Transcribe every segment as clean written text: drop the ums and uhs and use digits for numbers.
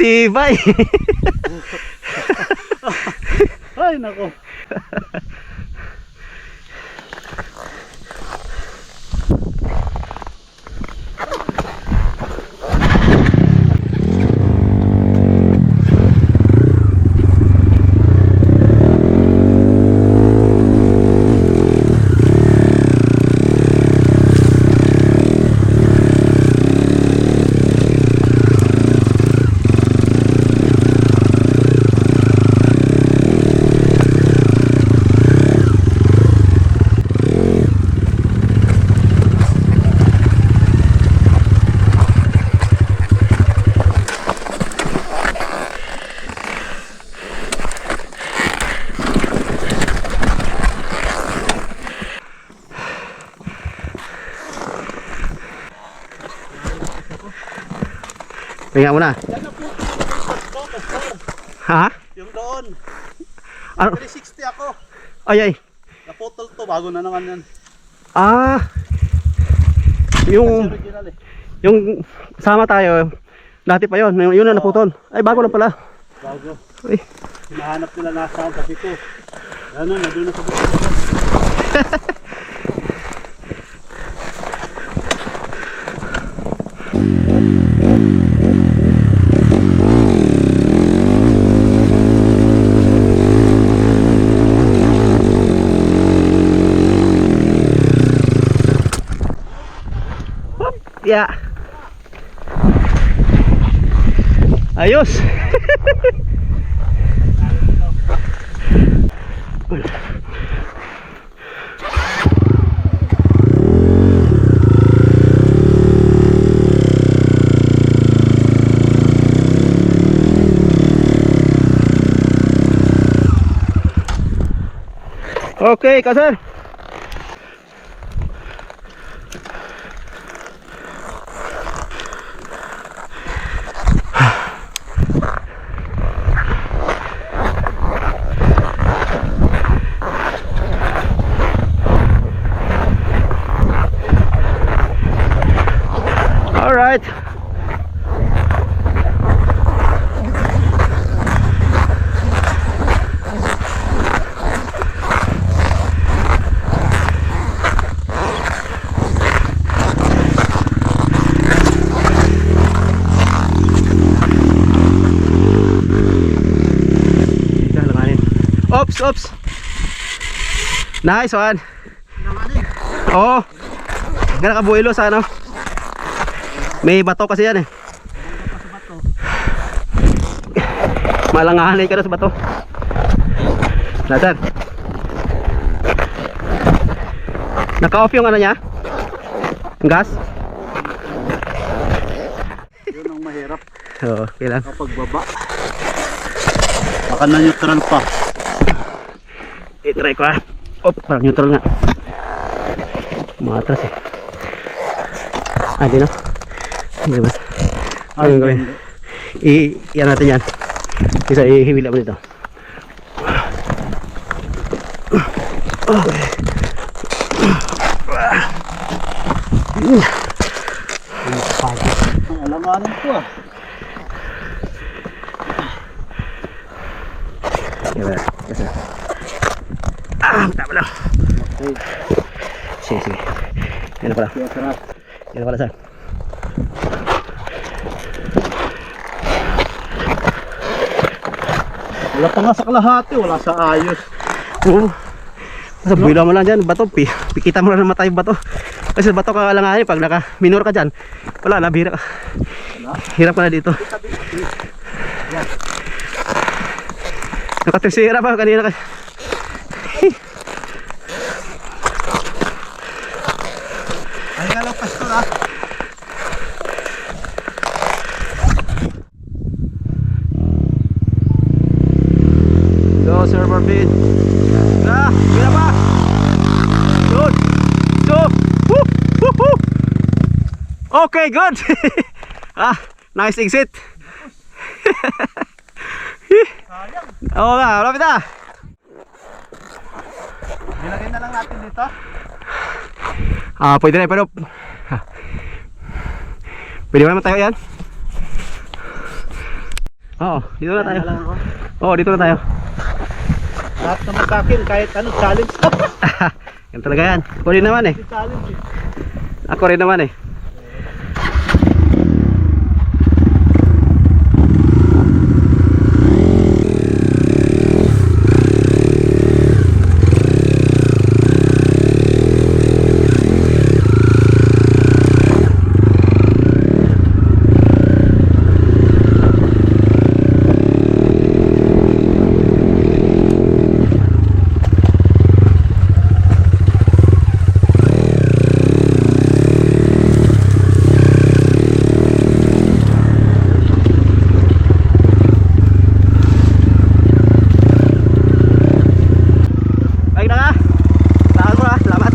Sibay. Ay, nako. Tingnan mo na. Ha? Yung doon. Ano? 360 ako. Ay ay. Naputol to, bago na naman yan. Ah. Yung Original eh. yung sama tayo. Dati pa 'yon. Yun na naputol. Ay bago lang pala. Bago. Ay. Hinahanap nila nasaan, sabi ko. Ano, nandun na sa buko. Ya. Ayos. Okay, kasar. All right. Oops, oops. Nice one. Oh. Gana kabuilo sa ano? May bato kasi yan eh. Malangahanay ka na sa bato. Nasaan? Naka-off yung ano niya? Yung gas? Yun ang mahirap Oo, kailan? kapag baba. Baka na-neutral pa. I-try ko ah. Op, parang neutral nga. Umatras eh. Ah, di na. Hindi ba? Ano yung gawin? Iyan natin yan. Isa ihiwila mo dito. Okay. Ang alanganin ko ah. Diba? Kasi. Ah, tama lang. Okay. Sige, sige. Yan na pala. Kaya sarap. Yan na pala, sir. Wala pa nga sa kalahati, wala sa ayos. Oo. Sa buwila mo lang dyan, bato. Pikita mo lang na matay yung bato. Kasi bato ka lang nga pag naka-minor ka dyan. Wala, nabihira ka. Hirap ka na dito. Nakatisira pa kanina ka. Ay nga lang, pastor ah. Go, server feed. Ah, gila pa. Good. So, woo, woo, woo. Okay, good. Ah, nice exit. Oo nga, malapit na. Nilagay na lang natin dito. Ah, pwede na, pero pwede naman tayo yan. Oo, dito na tayo. Kaya lang ako. Oo, dito na tayo. Lahat naman sa akin, kahit ano, challenge na. Yan talaga yan. Ako rin naman eh. Challenge eh. Ako rin naman eh. Baik na ka. Saan mo na. Salamat.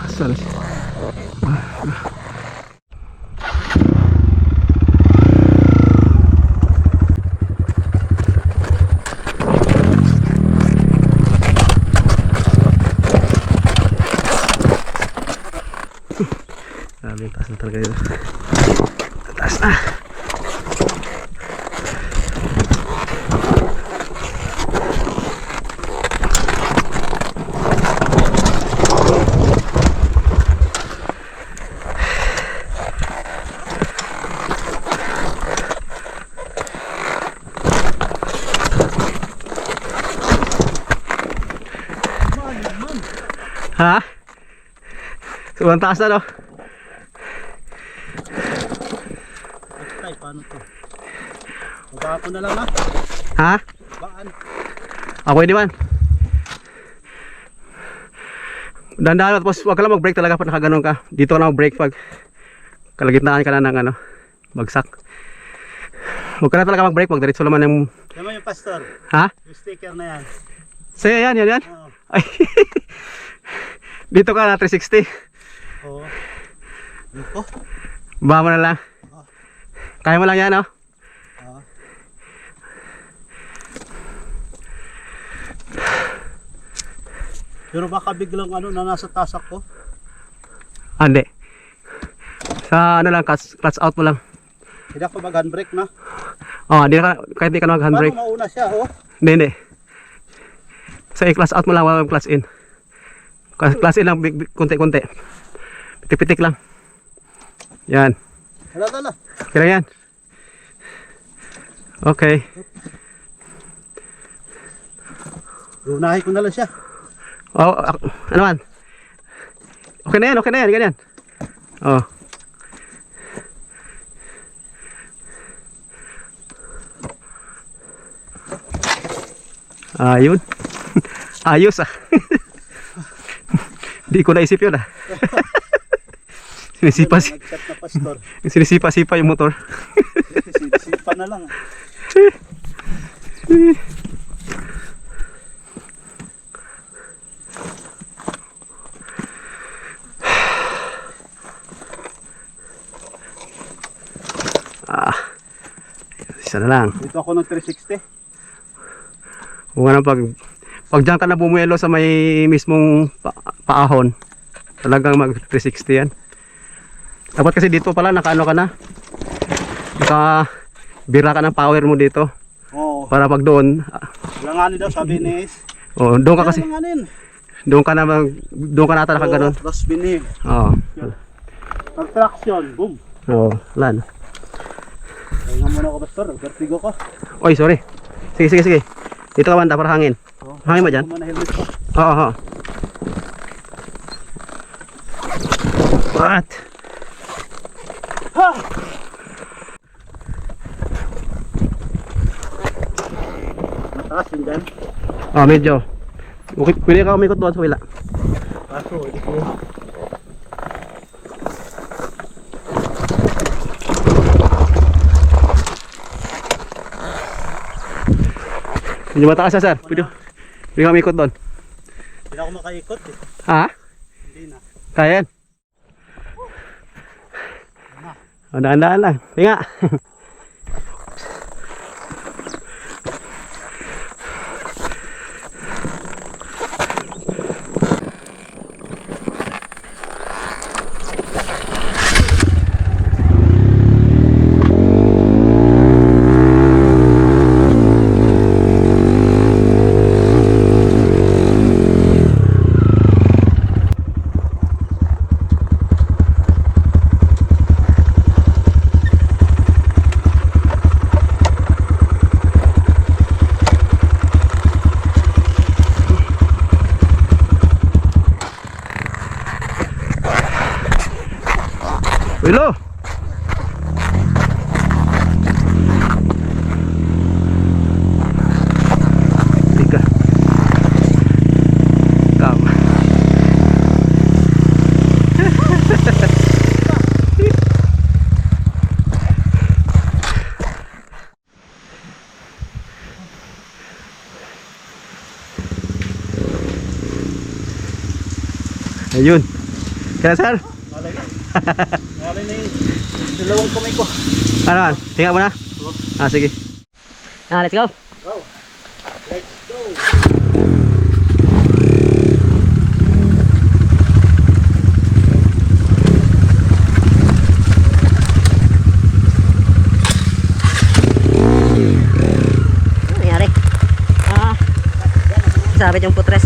Saan siya? Grabe, taas na talaga yun. Taas na. Ha? Sobrang taas na no? Tay, paano to? Baba ko na lang ha. Ha? Baan. Pwede man. Dandahan tapos wag ka lang mag-brake talaga pag nakaganon ka. Dito ka na mag-brake pag kalagitnaan ka na ng ano, bagsak. Huwag ka na talaga mag-brake, magdiretso naman yung... Yan mo yung pastor. Ha? Yung sticker na yan. Sa'yo yan. Oo. Ay. Dito ka na 360. Oo. Yun po. Baba mo na lang. Kaya mo lang yan, no? Oo. Pero baka biglang ano na nasa tasak ko. Hindi. Sa ano lang, clutch out mo lang. Hindi ako mag-handbrake na. Kahit di ka mag-handbrake. Paano mauna siya, oh? Hindi. Sa i-clutch out mo lang, wala clutch in. Clutch in lang, konti-konti. Pitik-pitik lang. Yan. Hala. Kira yan. Okay. Unahin ko na lang siya. Oh, ano man? Okay na yan, ganyan. Oh. Ayun. Ayos ah. Di ko naisip yun ah. Sinisipa Nag-chat na pastor. Sinisipa yung motor. Sinisipa na lang. Isa na lang. Dito ako ng 360. Kung ano pag dyan ka na bumuelo sa may mismong paahon, talagang mag 360 yan. Dapat kasi dito pala nakaano ka na, bira ka ng power mo dito. Oo. Para pag doon, Langanin daw sabi ni Ace. doon ka kasi, Langanin. doon ka na ata nakaganon. Tapos binig. Oo. Traction. Boom. Oo, lan. Kaya nga muna ako pastor. Vertigo ko. Oy, sorry. Sige. Dito ka banda para hangin. Hangin ba dyan? Ako muna helmet ko. Oo. What? Ha! Mataas yun dyan. Medyo. Okay, pwede ka umikot doon sa wila. Kaso, hindi ko. Medyo mataas na sir. Pwede kami ikot doon. Hindi na ako makaikot eh. Ha? Hindi na. Kaya yan. O, daan-daan lang. Tinga. Hello. Tika. Tama. Ayun. Kaya sir? Malay na. Malay na yun. Dalawang kamay ko. Ano man? Tingnan mo na? Ah, sige. Let's go. Go. Let's go. Ano nangyari? Sabit yung putres.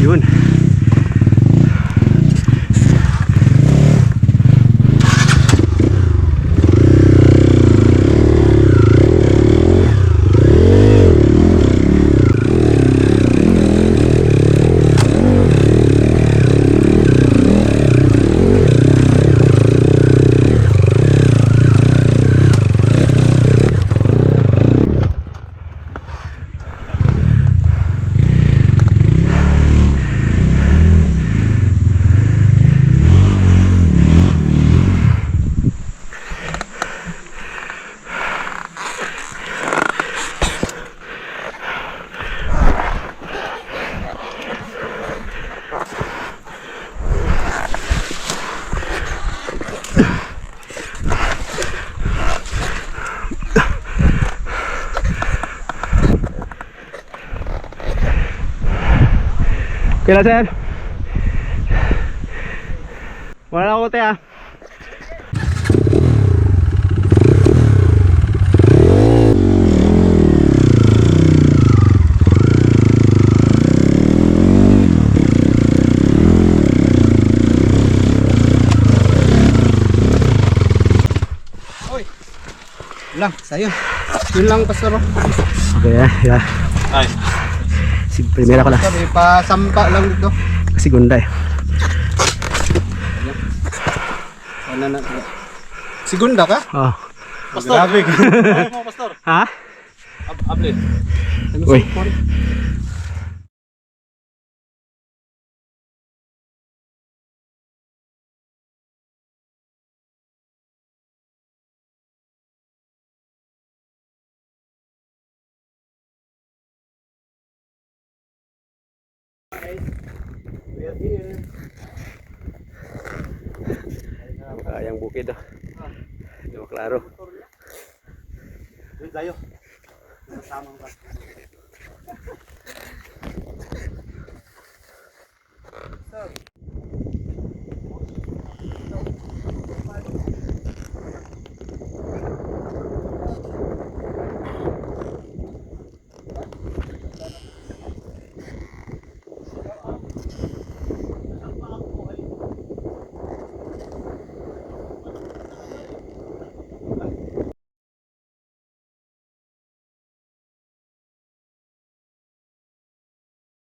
Yun. Kailan sir? Wala na ako te ah. Lang, sa'yo. Yun lang, pastor. Okay, yeah. Ay. Si primera ko lang. Pastor, ipasampa lang dito. Segunda eh. Ano na? Segunda ka? Oh. Pastor. Grabe ka. Ay mo, pastor. Ha? Able. Uy. Kayang bukid oh. Hindi mo klaro. Doon tayo. Masama ka. Sir.